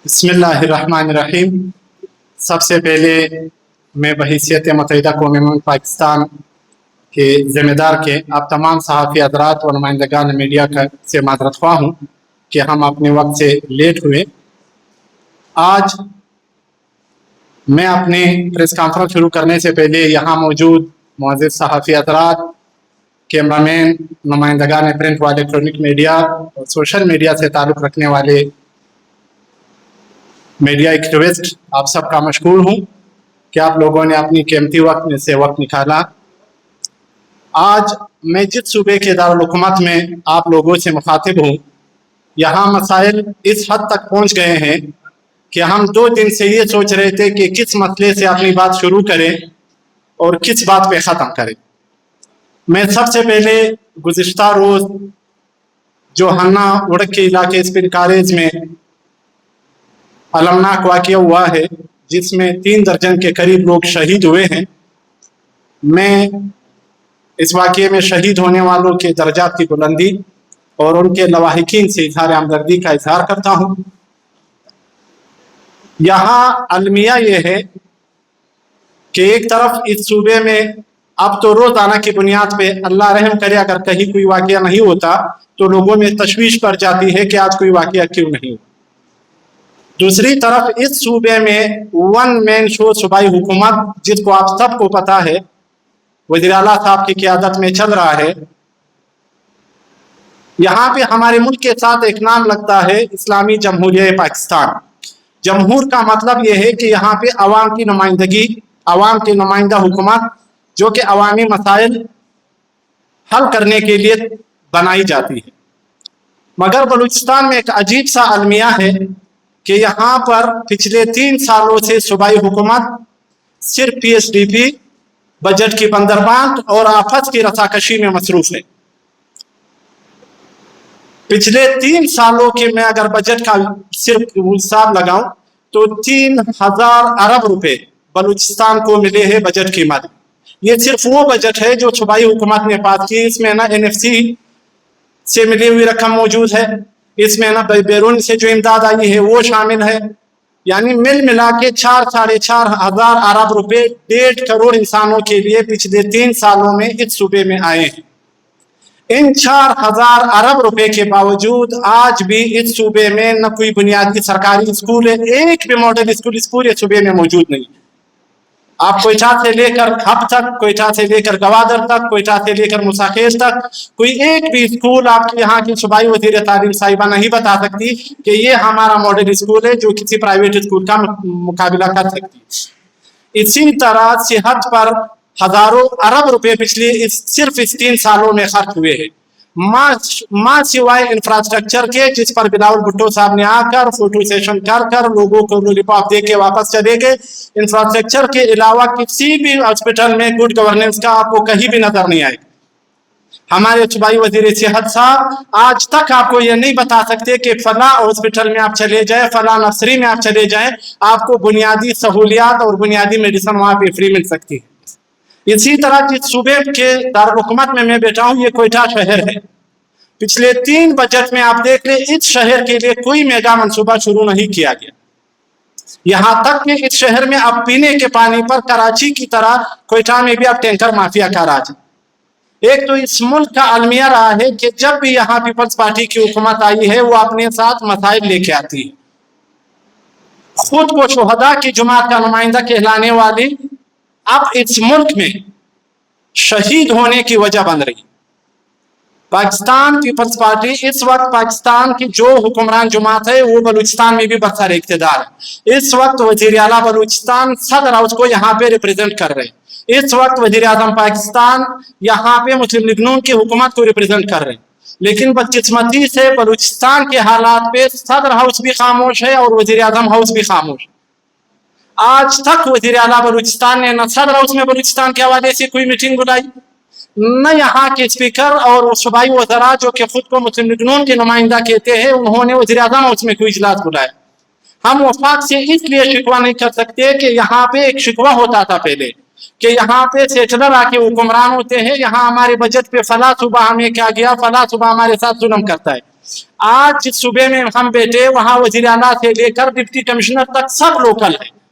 बिस्मिल्लाहिर्रहमानिर्रहीम। सबसे पहले मैं बहैसियत मुत्तहिदा कौम पाकिस्तान के ज़िम्मेदार के आप तमाम सहाफ़ी हज़रात व नुमाइंदगान मीडिया से माज़रत ख्वाह हूँ कि हम अपने वक्त से लेट हुए। आज मैं अपनी प्रेस कॉन्फ्रेंस शुरू करने से पहले यहाँ मौजूद मुअज़्ज़िज़ सहाफ़ी हज़रात, कैमरामैन, नुमाइंदगान प्रिंट व इलेक्ट्रॉनिक मीडिया और सोशल मीडिया से ताल्लुक़ रखने वाले मीडिया एक्टिविस्ट, आप सबका मशकूर हूँ कि आप लोगों ने अपनी कीमती वक्त में से वक्त निकाला। आज मैं जिस सूबे के दारुल हुकूमत में आप लोगों से मुखातिब हूँ, यहाँ मसाइल इस हद तक पहुँच गए हैं कि हम 2 दिन से ये सोच रहे थे कि किस मसले से अपनी बात शुरू करें और किस बात पे ख़त्म करें। मैं सबसे पहले गुज़िश्ता रोज़ जो हन्ना उड़क के इलाके स्पिन कॉलेज में अलमनाक वाक़या हुआ है, जिसमें 3 दर्जन के करीब लोग शहीद हुए हैं, मैं इस वाक़ये में शहीद होने वालों के दर्जात की बुलंदी और उनके लवाहिकीन से इज़हार हमदर्दी का इज़हार करता हूँ। यहाँ अलमिया ये है कि एक तरफ इस सूबे में अब तो रोज़ाना की बुनियाद पे अल्लाह रहम करे अगर कहीं कोई वाक़या नहीं होता तो लोगों में तशवीश पड़ जाती है कि आज कोई वाक़या क्यों नहीं हुआ। दूसरी तरफ इस सूबे में 1 मैन शो सूबाई हुकूमत, जिसको आप सबको पता है वज़ीर आला साहब की क़यादत में चल रहा है। यहाँ पे हमारे मुल्क के साथ एक नाम लगता है इस्लामी जमहूरियत पाकिस्तान। जमहूर का मतलब यह है कि यहाँ पे अवाम की नुमाइंदगी, अवाम की नुमाइंदा हुकूमत जो कि अवामी मसाइल हल करने के लिए बनाई जाती है। मगर बलूचिस्तान में एक अजीब सा अलमिया है कि यहाँ पर पिछले 3 सालों से सूबाई हुकूमत सिर्फ PSDP, बजट की बंदरबांट और आफत की रसाकशी में मसरूफ है। पिछले 3 सालों के मैं अगर बजट का सिर्फ हिसाब लगाऊं तो 3000 अरब रुपए बलूचिस्तान को मिले हैं बजट की मद। ये सिर्फ वो बजट है जो सूबाई हुकूमत ने पास की। इसमें ना NFC से मिली हुई रकम मौजूद है, इसमें ना बैरून से जो इमदाद आई है वो शामिल है। यानी मिल मिला के 4-4.5 हज़ार अरब रुपए 1.5 करोड़ इंसानों के लिए पिछले 3 सालों में इस सूबे में आए हैं। इन 4,000 अरब रुपए के बावजूद आज भी इस सूबे में न कोई बुनियादी सरकारी स्कूल है, एक भी मॉडल स्कूल इस पूरे सूबे में मौजूद नहीं। आप कोयटा से लेकर हब तक, कोयटा से लेकर गवादर तक, कोयटा से लेकर मुसाखेज तक कोई एक भी स्कूल आपके यहाँ की सूबाई वज़ीर तालीम साहिबा नहीं बता सकती कि ये हमारा मॉडल स्कूल है जो किसी प्राइवेट स्कूल का मुकाबला कर सकती। इसी तरह सेहत पर हजारों अरब रुपए पिछले सिर्फ इस 3 सालों में खर्च हुए हैं। माँ सिवाय इंफ्रास्ट्रक्चर के, जिस पर बिलावल भुट्टो साहब ने आकर फोटो सेशन कर लोगों को लॉलीपॉप दे के वापस चले गए। इंफ्रास्ट्रक्चर के अलावा किसी भी हॉस्पिटल में गुड गवर्नेंस का आपको कहीं भी नजर नहीं आएगा। हमारे सूबाई वजीर सेहत साहब आज तक आपको ये नहीं बता सकते कि फला हॉस्पिटल में आप चले जाए, फला नर्सरी में आप चले जाए, आपको बुनियादी सहूलियात और बुनियादी मेडिसिन वहाँ पे फ्री मिल सकती है। इसी तरह जिस सूबे के दारुल हुकूमत में मैं बैठा हूँ, ये कोयटा शहर है। पिछले 3 बजट में आप देख ले इस शहर के लिए कोई मेगा मंसूबा शुरू नहीं किया गया। यहाँ तक कि इस शहर में अब पीने के पानी पर कराची की तरह कोयटा में भी अब टैंकर माफिया का राज है। एक तो इस मुल्क का अलमिया रहा है कि जब भी यहाँ पीपल्स पार्टी की हुकूमत आई है वो अपने साथ मसाइल लेके आती है। खुद को शुहदा की जमात का नुमाइंदा कहलाने वाली अब इस मुल्क में शहीद होने की वजह बन रही। पाकिस्तान पीपल्स पार्टी इस वक्त पाकिस्तान की जो हुक्मरान जमात है वो बलूचिस्तान में भी बरसर इख्तिदार है। इस वक्त वजीर आला बलूचिस्तान सदर हाउस को यहाँ पे रिप्रेजेंट कर रहे हैं। इस वक्त वजीर आजम पाकिस्तान यहाँ पे मुस्लिम लीग नून की हुकूमत को रिप्रेजेंट कर रहे हैं। लेकिन बदकिस्मती से बलूचिस्तान के हालात पे सदर हाउस भी खामोश है और वजीर आजम हाउस भी खामोश। आज तक वजीर आला बलूचिस्तान ने न सदर हाउस में बलूचिस्तान के हवाले से कोई मीटिंग बुलाई, न यहाँ के स्पीकर और सूबाई वज़रा जो कि खुद को मुस्लिम लीग नून के नुमाइंदा कहते हैं उन्होंने वज़ीर आज़म हाउस में कोई इजलास बुलाया। हम वफाक से इसलिए शिकवा नहीं कर सकते कि यहाँ पे एक शिकवा होता था पहले कि यहाँ पे सेटलर आके हुक्मरान होते हैं, यहाँ हमारे बजट पे फला सुबह हमें क्या गया, फला सुबह हमारे साथ जुल्म करता है। آج جس صوبے میں ہم بیٹھے وہاں وزیر اعلیٰ سے لے کر ڈپٹی کمشنر تک سب لوکل ہے.